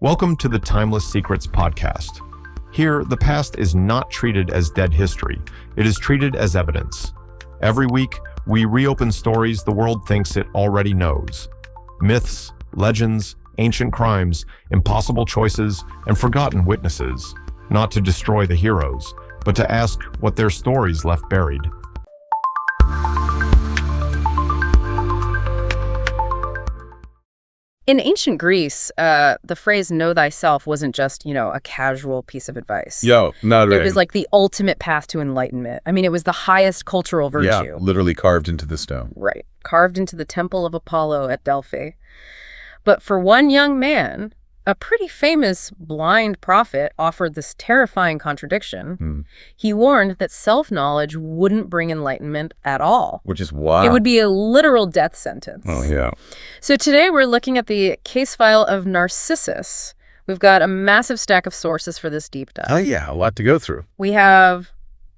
Welcome to the Timeless Secrets podcast. Here, the past is not treated as dead history. It is treated as evidence. Every week, we reopen stories the world thinks it already knows. Myths, legends, ancient crimes, impossible choices, and forgotten witnesses. Not to destroy the heroes, but to ask what their stories left buried. In ancient Greece, the phrase know thyself wasn't just, a casual piece of advice. Not right. It was like the ultimate path to enlightenment. I mean, it was the highest cultural virtue. Yeah, literally carved into the stone. Right. Carved into the temple of Apollo at Delphi. But for one young man, a pretty famous blind prophet offered this terrifying contradiction. He warned that self-knowledge wouldn't bring enlightenment at all. Which is wild. It would be a literal death sentence. Oh, yeah. So today we're looking at the case file of Narcissus. We've got a massive stack of sources for this deep dive. Oh, yeah, a lot to go through. We have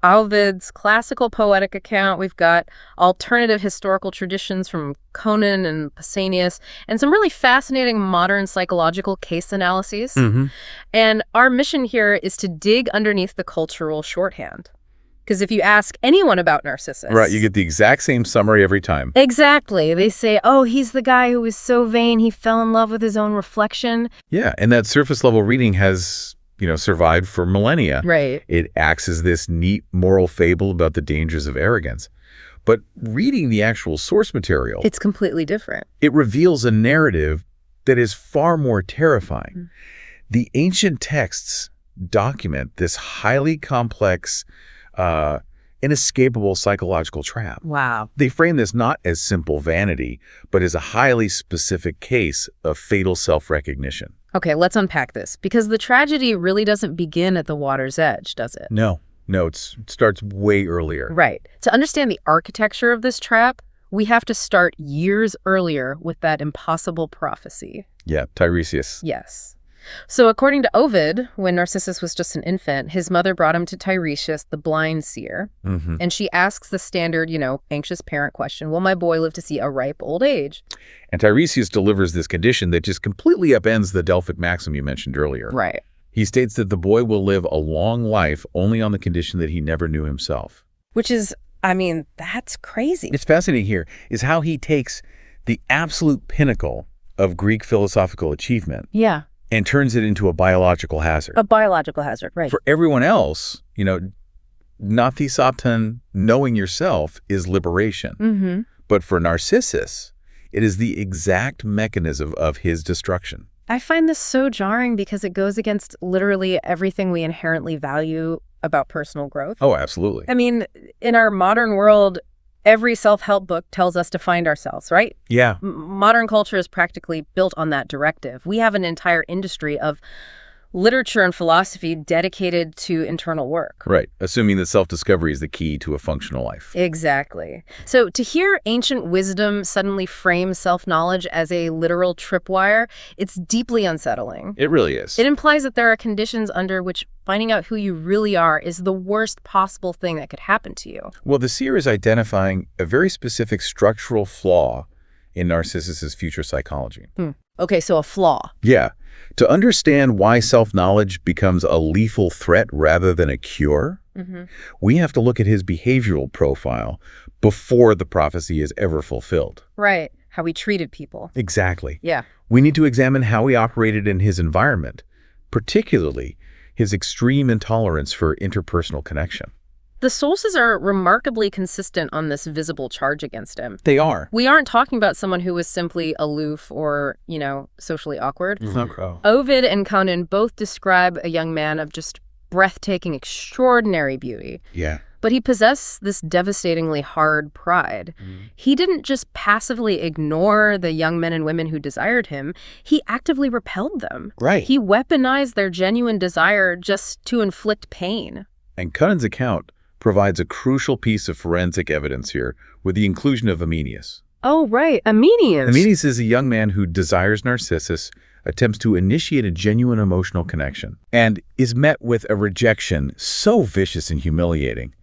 Ovid's classical poetic account. We've got alternative historical traditions from Conan and Pausanias, and some really fascinating modern psychological case analyses. And our mission here is to dig underneath the cultural shorthand. Because if you ask anyone about Narcissus... Right, you get the exact same summary every time. Exactly. They say, oh, he's the guy who was so vain he fell in love with his own reflection. Yeah, and that surface level reading has... survived for millennia. Right. It acts as this neat moral fable about the dangers of arrogance. But reading the actual source material... It's completely different. It reveals a narrative that is far more terrifying. The ancient texts document this highly complex, inescapable psychological trap. Wow. They frame this not as simple vanity, but as a highly specific case of fatal self-recognition. Okay, let's unpack this, because the tragedy really doesn't begin at the water's edge, does it? No, it starts way earlier. Right. To understand the architecture of this trap, we have to start years earlier with that impossible prophecy. Yeah, Tiresias. Yes. So according to Ovid, when Narcissus was just an infant, his mother brought him to Tiresias, the blind seer. And she asks the standard, anxious parent question, will my boy live to see a ripe old age? And Tiresias delivers this condition that just completely upends the Delphic maxim you mentioned earlier. Right. He states that the boy will live a long life only on the condition that he never knew himself. Which is, that's crazy. It's fascinating here is how he takes the absolute pinnacle of Greek philosophical achievement. Yeah. And turns it into a biological hazard. A biological hazard, right. For everyone else, nathesopton, knowing yourself, is liberation. But for Narcissus, it is the exact mechanism of his destruction. I find this so jarring because it goes against literally everything we inherently value about personal growth. Oh, absolutely. In our modern world, every self-help book tells us to find ourselves, right? Yeah. Modern culture is practically built on that directive. We have an entire industry of literature and philosophy dedicated to internal work. Right. Assuming that self-discovery is the key to a functional life. Exactly. So to hear ancient wisdom suddenly frame self-knowledge as a literal tripwire, it's deeply unsettling. It really is. It implies that there are conditions under which finding out who you really are is the worst possible thing that could happen to you. Well, the seer is identifying a very specific structural flaw in Narcissus's future psychology. Okay, so a flaw. Yeah. To understand why self-knowledge becomes a lethal threat rather than a cure, we have to look at his behavioral profile before the prophecy is ever fulfilled. Right. How he treated people. Exactly. Yeah. We need to examine how he operated in his environment, particularly his extreme intolerance for interpersonal connection. The sources are remarkably consistent on this visible charge against him. They are. We aren't talking about someone who was simply aloof or, socially awkward. Ovid and Conan both describe a young man of just breathtaking, extraordinary beauty. Yeah. But he possessed this devastatingly hard pride. He didn't just passively ignore the young men and women who desired him. He actively repelled them. Right. He weaponized their genuine desire just to inflict pain. And Conan's account provides a crucial piece of forensic evidence here with the inclusion of Amenius. Oh, right. Amenius. Amenius is a young man who desires Narcissus, attempts to initiate a genuine emotional connection, and is met with a rejection so vicious and humiliating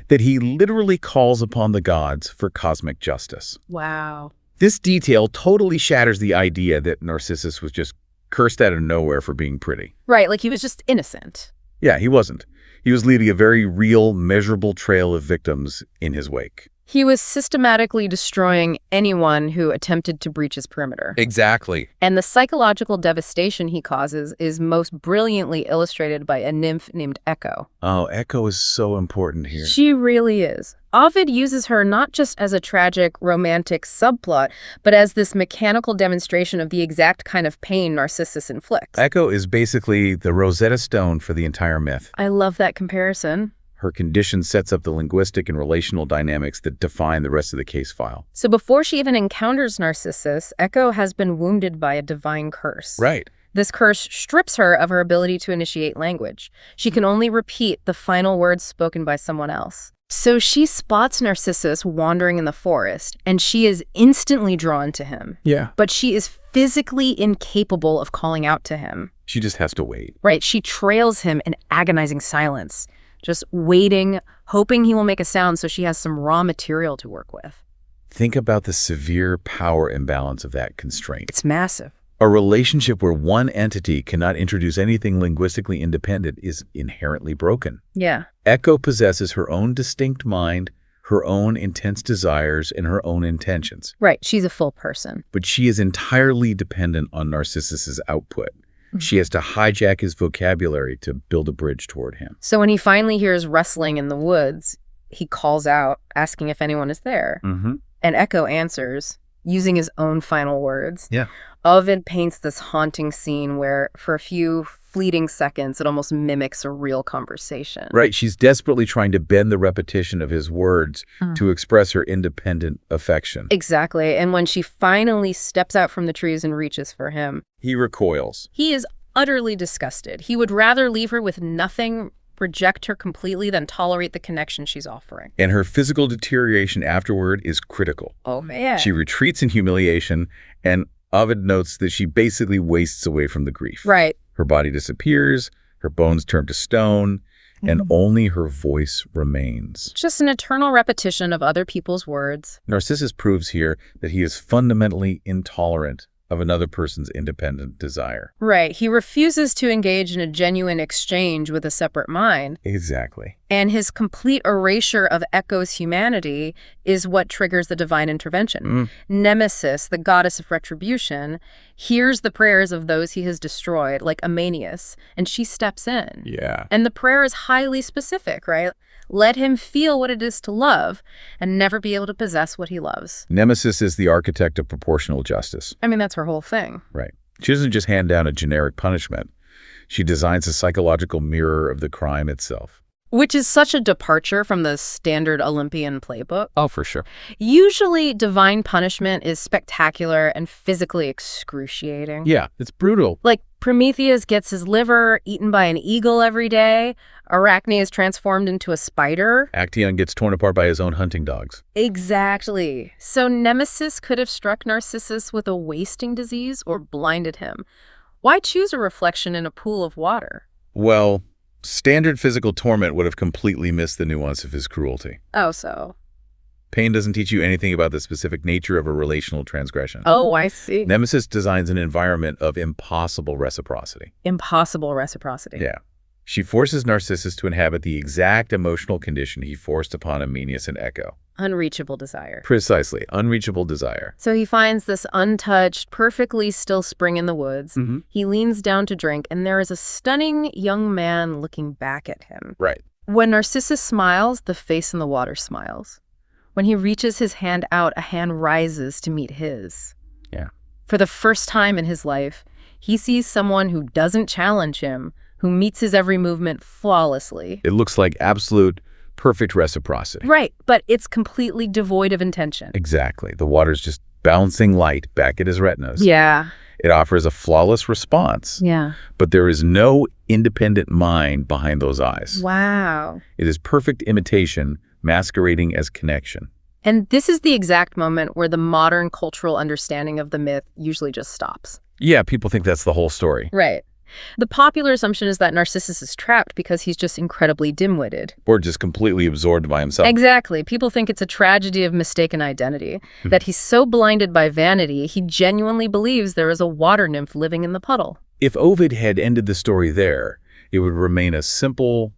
that he literally calls upon the gods for cosmic justice. Wow. This detail totally shatters the idea that Narcissus was just cursed out of nowhere for being pretty. Right, like he was just innocent. Yeah, he wasn't. He was leaving a very real, measurable trail of victims in his wake. He was systematically destroying anyone who attempted to breach his perimeter. Exactly. And the psychological devastation he causes is most brilliantly illustrated by a nymph named Echo. Oh, Echo is so important here. She really is. Ovid uses her not just as a tragic, romantic subplot, but as this mechanical demonstration of the exact kind of pain Narcissus inflicts. Echo is basically the Rosetta Stone for the entire myth. I love that comparison. Her condition sets up the linguistic and relational dynamics that define the rest of the case file. So before she even encounters Narcissus, Echo has been wounded by a divine curse. Right. This curse strips her of her ability to initiate language. She can only repeat the final words spoken by someone else. So she spots Narcissus wandering in the forest, and she is instantly drawn to him. Yeah. But she is physically incapable of calling out to him. She just has to wait. Right, she trails him in agonizing silence, just waiting, hoping he will make a sound so she has some raw material to work with. Think about the severe power imbalance of that constraint. It's massive. A relationship where one entity cannot introduce anything linguistically independent is inherently broken. Yeah. Echo possesses her own distinct mind, her own intense desires, and her own intentions. Right, she's a full person. But she is entirely dependent on Narcissus's output. She has to hijack his vocabulary to build a bridge toward him. So when he finally hears rustling in the woods, he calls out, asking if anyone is there. Mm-hmm. And Echo answers, using his own final words. Yeah. Ovid paints this haunting scene where, for a few fleeting seconds, it almost mimics a real conversation. Right. She's desperately trying to bend the repetition of his words to express her independent affection. Exactly. And when she finally steps out from the trees and reaches for him, He recoils. he is utterly disgusted. He would rather leave her with nothing, reject her completely, than tolerate the connection she's offering. And her physical deterioration afterward is critical. Oh, man. She retreats in humiliation, and Ovid notes that she basically wastes away from the grief. Right. Her body disappears, her bones turn to stone, and only her voice remains. Just an eternal repetition of other people's words. Narcissus proves here that he is fundamentally intolerant of another person's independent desire. Right. He refuses to engage in a genuine exchange with a separate mind. Exactly. And his complete erasure of Echo's humanity is what triggers the divine intervention. Nemesis, the goddess of retribution, hears the prayers of those he has destroyed, like Amanius, and she steps in. Yeah. And the prayer is highly specific, right? Let him feel what it is to love and never be able to possess what he loves. Nemesis is the architect of proportional justice. I mean, that's her whole thing. Right. She doesn't just hand down a generic punishment. She designs a psychological mirror of the crime itself. Which is such a departure from the standard Olympian playbook. Oh, for sure. Usually, divine punishment is spectacular and physically excruciating. Yeah, it's brutal. Like, Prometheus gets his liver eaten by an eagle every day. Arachne is transformed into a spider. Actaeon gets torn apart by his own hunting dogs. Exactly. So Nemesis could have struck Narcissus with a wasting disease or blinded him. Why choose a reflection in a pool of water? Well, standard physical torment would have completely missed the nuance of his cruelty. Oh, so. Pain doesn't teach you anything about the specific nature of a relational transgression. Oh, I see. Nemesis designs an environment of impossible reciprocity. Impossible reciprocity. Yeah. She forces Narcissus to inhabit the exact emotional condition he forced upon Amanius and Echo. Unreachable desire. Precisely. Unreachable desire. So he finds this untouched, perfectly still spring in the woods. He leans down to drink, and there is a stunning young man looking back at him. Right. When Narcissus smiles, the face in the water smiles. When he reaches his hand out, a hand rises to meet his. Yeah. For the first time in his life, he sees someone who doesn't challenge him, who meets his every movement flawlessly. It looks like absolute, perfect reciprocity. Right, but it's completely devoid of intention. Exactly. The water's just bouncing light back at his retinas. Yeah. It offers a flawless response. Yeah. But there is no independent mind behind those eyes. Wow. It is perfect imitation masquerading as connection. And this is the exact moment where the modern cultural understanding of the myth usually just stops. Yeah, people think that's the whole story. Right. The popular assumption is that Narcissus is trapped because he's just incredibly dim-witted. Or just completely absorbed by himself. Exactly. People think it's a tragedy of mistaken identity, that he's so blinded by vanity, he genuinely believes there is a water nymph living in the puddle. If Ovid had ended the story there, it would remain a simple,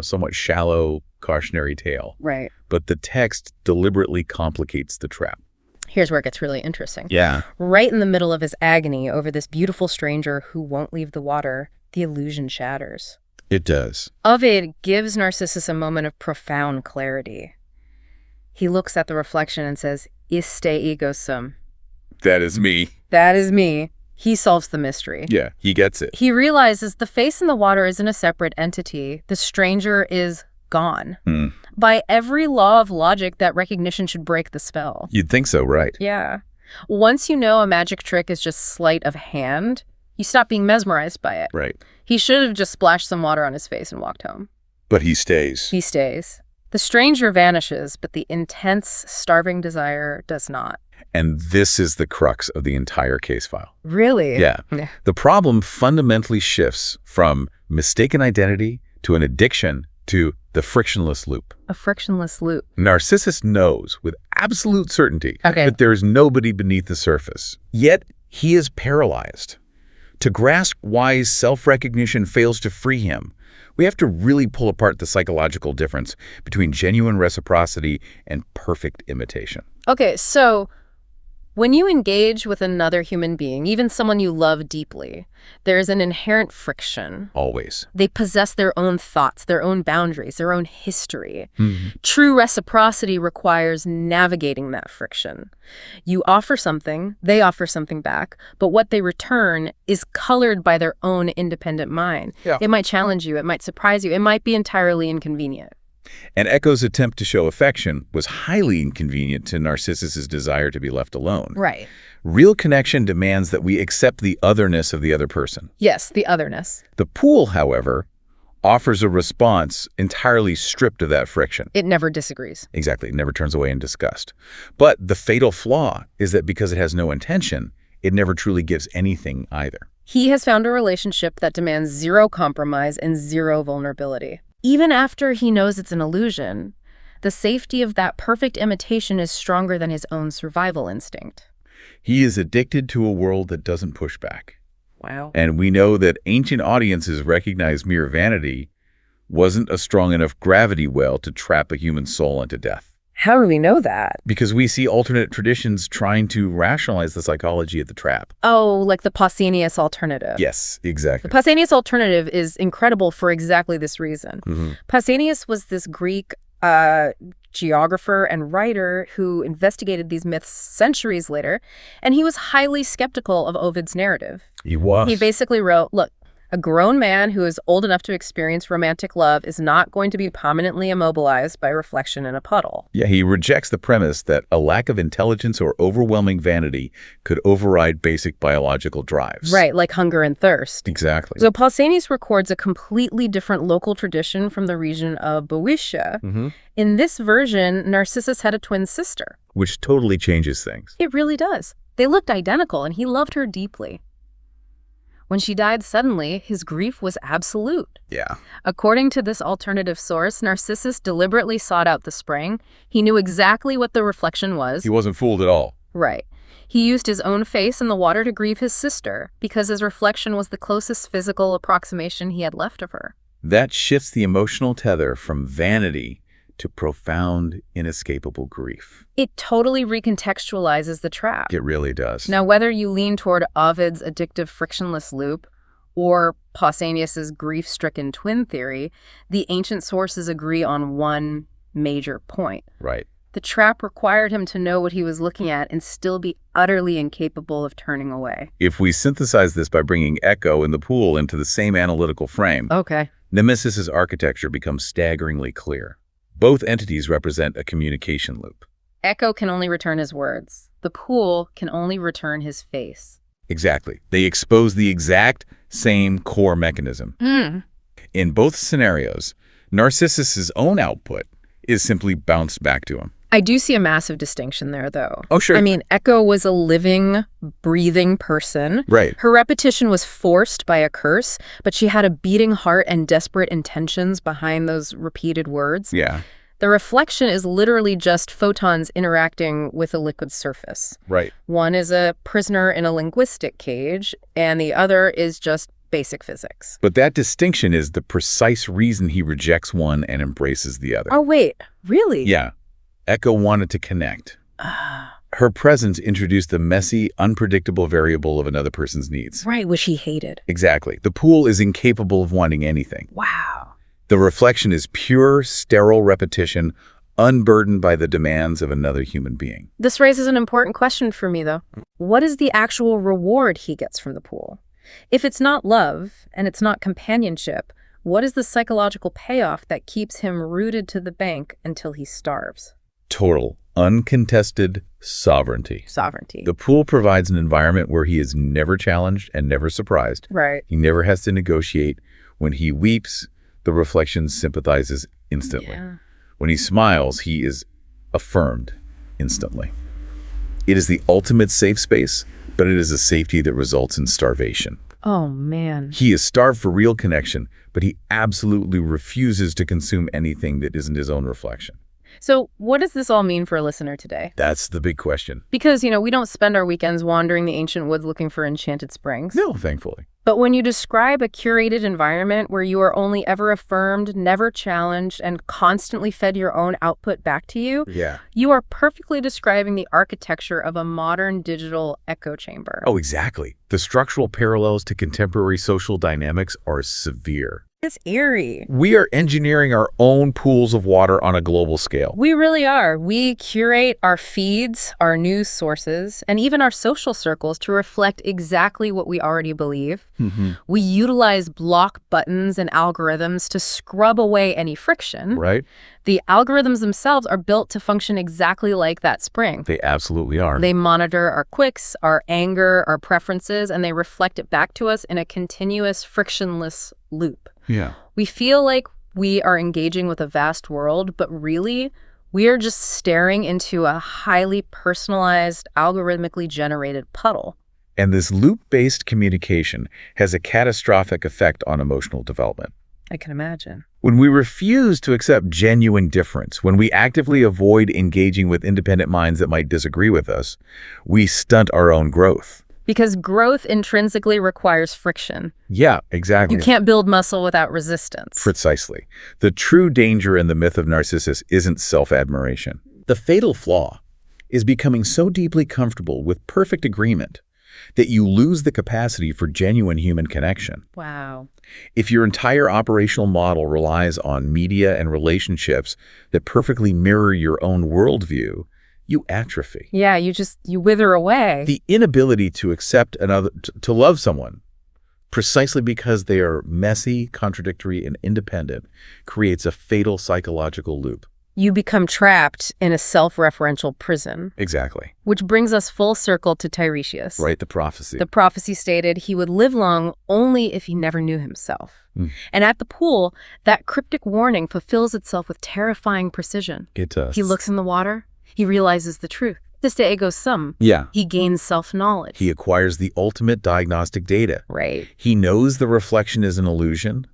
somewhat shallow cautionary tale. Right. But the text deliberately complicates the trap. Here's where it gets really interesting. Yeah. Right in the middle of his agony over this beautiful stranger who won't leave the water, the illusion shatters. It does. Ovid gives Narcissus a moment of profound clarity. He looks at the reflection and says, Iste ego sum. That is me. That is me. He solves the mystery. Yeah, he gets it. He realizes the face in the water isn't a separate entity. The stranger is gone. By every law of logic, that recognition should break the spell. You'd think so, right? Yeah. Once you know a magic trick is just sleight of hand, you stop being mesmerized by it. Right. He should have just splashed some water on his face and walked home. But he stays. He stays. The stranger vanishes, but the intense, starving desire does not. And this is the crux of the entire case file. Really? Yeah. The problem fundamentally shifts from mistaken identity to an addiction to the frictionless loop. A frictionless loop. Narcissus knows with absolute certainty Okay. that there is nobody beneath the surface. Yet he is paralyzed. To grasp why his self-recognition fails to free him, we have to really pull apart the psychological difference between genuine reciprocity and perfect imitation. Okay, so when you engage with another human being, even someone you love deeply, there is an inherent friction. Always. They possess their own thoughts, their own boundaries, their own history. True reciprocity requires navigating that friction. You offer something, they offer something back, but what they return is colored by their own independent mind. Yeah. It might challenge you, it might surprise you, it might be entirely inconvenient. And Echo's attempt to show affection was highly inconvenient to Narcissus's desire to be left alone. Right. Real connection demands that we accept the otherness of the other person. Yes, the otherness. The pool, however, offers a response entirely stripped of that friction. It never disagrees. Exactly. It never turns away in disgust. But the fatal flaw is that because it has no intention, it never truly gives anything either. He has found a relationship that demands zero compromise and zero vulnerability. Even after he knows it's an illusion, the safety of that perfect imitation is stronger than his own survival instinct. He is addicted to a world that doesn't push back. Wow. And we know that ancient audiences recognized mere vanity wasn't a strong enough gravity well to trap a human soul into death. How do we know that? Because we see alternate traditions trying to rationalize the psychology of the trap. Oh, like the Pausanias alternative. Yes, The exactly. Pausanias alternative is incredible for exactly this reason. Pausanias was this Greek geographer and writer who investigated these myths centuries later, and he was highly skeptical of Ovid's narrative. He was. He basically wrote, look, a grown man who is old enough to experience romantic love is not going to be permanently immobilized by reflection in a puddle. Yeah, he rejects the premise that a lack of intelligence or overwhelming vanity could override basic biological drives. Right, like hunger and thirst. Exactly. So Pausanias records a completely different local tradition from the region of Boeotia. In this version, Narcissus had a twin sister. Which totally changes things. It really does. They looked identical, and he loved her deeply. When she died suddenly, his grief was absolute. Yeah. According to this alternative source, Narcissus deliberately sought out the spring. He knew exactly what the reflection was. He wasn't fooled at all. Right. He used his own face in the water to grieve his sister, because his reflection was the closest physical approximation he had left of her. That shifts the emotional tether from vanity to profound, inescapable grief. It totally recontextualizes the trap. It really does. Now, whether you lean toward Ovid's addictive frictionless loop or Pausanias' grief-stricken twin theory, the ancient sources agree on one major point. Right. The trap required him to know what he was looking at and still be utterly incapable of turning away. If we synthesize this by bringing Echo and the pool into the same analytical frame, Okay. Nemesis' architecture becomes staggeringly clear. Both entities represent a communication loop. Echo can only return his words. The pool can only return his face. Exactly. They expose the exact same core mechanism. In both scenarios, Narcissus' own output is simply bounced back to him. I do see a massive distinction there, though. Oh, sure. I mean, Echo was a living, breathing person. Right. Her repetition was forced by a curse, but she had a beating heart and desperate intentions behind those repeated words. Yeah. The reflection is literally just photons interacting with a liquid surface. Right. One is a prisoner in a linguistic cage, and the other is just basic physics. But that distinction is the precise reason he rejects one and embraces the other. Oh, wait, really? Yeah. Echo wanted to connect. Her presence introduced the messy, unpredictable variable of another person's needs. Right, which he hated. Exactly. The pool is incapable of wanting anything. Wow. The reflection is pure, sterile repetition, unburdened by the demands of another human being. This raises an important question for me, though. What is the actual reward he gets from the pool? If it's not love, and it's not companionship, what is the psychological payoff that keeps him rooted to the bank until he starves? Total, uncontested sovereignty. Sovereignty. The pool provides an environment where he is never challenged and never surprised. Right. He never has to negotiate. When he weeps, the reflection sympathizes instantly. Yeah. When he smiles, he is affirmed instantly. It is the ultimate safe space, but it is a safety that results in starvation. Oh, man. He is starved for real connection, but he absolutely refuses to consume anything that isn't his own reflection. So what does this all mean for a listener today? That's the big question. Because, we don't spend our weekends wandering the ancient woods looking for enchanted springs. No, thankfully. But when you describe a curated environment where you are only ever affirmed, never challenged, and constantly fed your own output back to you, you are perfectly describing the architecture of a modern digital echo chamber. Oh, exactly. The structural parallels to contemporary social dynamics are severe. It's eerie. We are engineering our own pools of water on a global scale. We really are. We curate our feeds, our news sources, and even our social circles to reflect exactly what we already believe. We utilize block buttons and algorithms to scrub away any friction. Right? The algorithms themselves are built to function exactly like that spring. They absolutely are. They monitor our quicks, our anger, our preferences, and they reflect it back to us in a continuous, frictionless loop. Yeah. We feel like we are engaging with a vast world, but really, we are just staring into a highly personalized, algorithmically generated puddle. And this loop-based communication has a catastrophic effect on emotional development. I can imagine. When we refuse to accept genuine difference, when we actively avoid engaging with independent minds that might disagree with us, we stunt our own growth. Because growth intrinsically requires friction. Yeah, exactly. You can't build muscle without resistance. Precisely. The true danger in the myth of Narcissus isn't self-admiration. The fatal flaw is becoming so deeply comfortable with perfect agreement that you lose the capacity for genuine human connection. Wow. If your entire operational model relies on media and relationships that perfectly mirror your own worldview, you atrophy. Yeah, you wither away. The inability to accept another, to love someone, precisely because they are messy, contradictory, and independent, creates a fatal psychological loop. You become trapped in a self-referential prison. Exactly. Which brings us full circle to Tiresias. Right, the prophecy. The prophecy stated he would live long only if he never knew himself. And at the pool, that cryptic warning fulfills itself with terrifying precision. It does. He looks in the water. He realizes the truth. Iste ego sum. Yeah. He gains self-knowledge. He acquires the ultimate diagnostic data. Right. He knows the reflection is an illusion,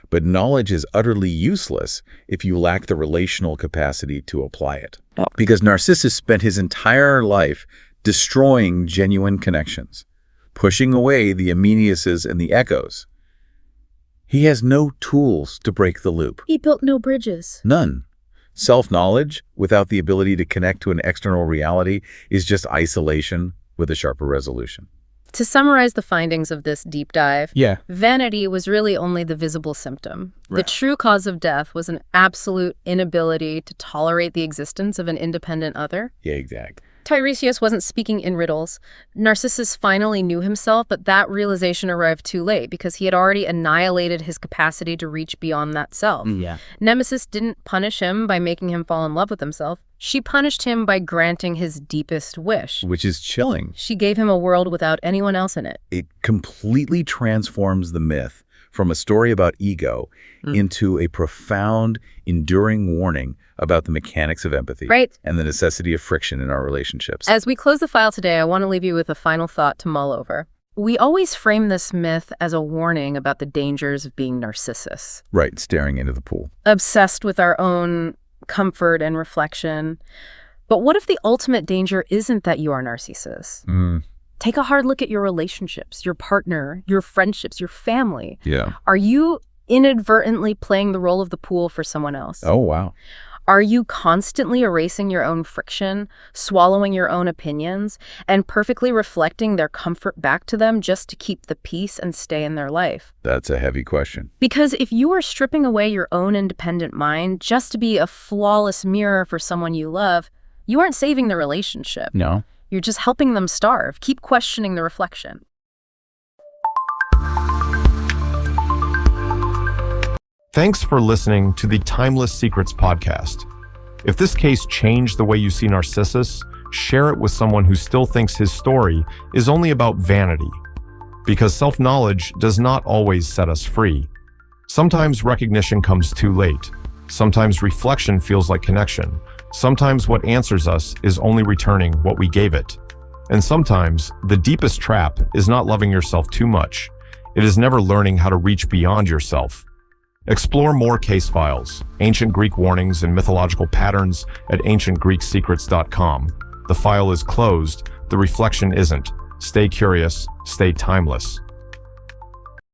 but knowledge is utterly useless if you lack the relational capacity to apply it. Oh. Because Narcissus spent his entire life destroying genuine connections, pushing away the Ameniuses and the echoes. He has no tools to break the loop. He built no bridges. None. Self-knowledge, without the ability to connect to an external reality, is just isolation with a sharper resolution. To summarize the findings of this deep dive, Yeah. vanity was really only the visible symptom. Right. The true cause of death was an absolute inability to tolerate the existence of an independent other. Yeah, exactly. Tiresias wasn't speaking in riddles. Narcissus finally knew himself, but that realization arrived too late because he had already annihilated his capacity to reach beyond that self. Yeah. Nemesis didn't punish him by making him fall in love with himself. She punished him by granting his deepest wish. Which is chilling. She gave him a world without anyone else in it. It completely transforms the myth from a story about ego into a profound, enduring warning about the mechanics of empathy Right. and the necessity of friction in our relationships. As we close the file today, I want to leave you with a final thought to mull over. We always frame this myth as a warning about the dangers of being Narcissus, Right, staring into the pool. obsessed with our own comfort and reflection. But what if the ultimate danger isn't that you are Narcissus? Take a hard look at your relationships, your partner, your friendships, your family. Yeah. Are you inadvertently playing the role of the pool for someone else? Oh, wow. Are you constantly erasing your own friction, swallowing your own opinions, and perfectly reflecting their comfort back to them just to keep the peace and stay in their life? That's a heavy question. Because if you are stripping away your own independent mind just to be a flawless mirror for someone you love, you aren't saving the relationship. No. You're just helping them starve. Keep questioning the reflection. Thanks for listening to the Timeless Secrets podcast. If this case changed the way you see Narcissus, share it with someone who still thinks his story is only about vanity. Because self-knowledge does not always set us free. Sometimes recognition comes too late. Sometimes reflection feels like connection. Sometimes what answers us is only returning what we gave it. And sometimes the deepest trap is not loving yourself too much. It is never learning how to reach beyond yourself. Explore more case files, ancient Greek warnings, and mythological patterns at ancientgreeksecrets.com. The file is closed, the reflection isn't. Stay curious, stay timeless.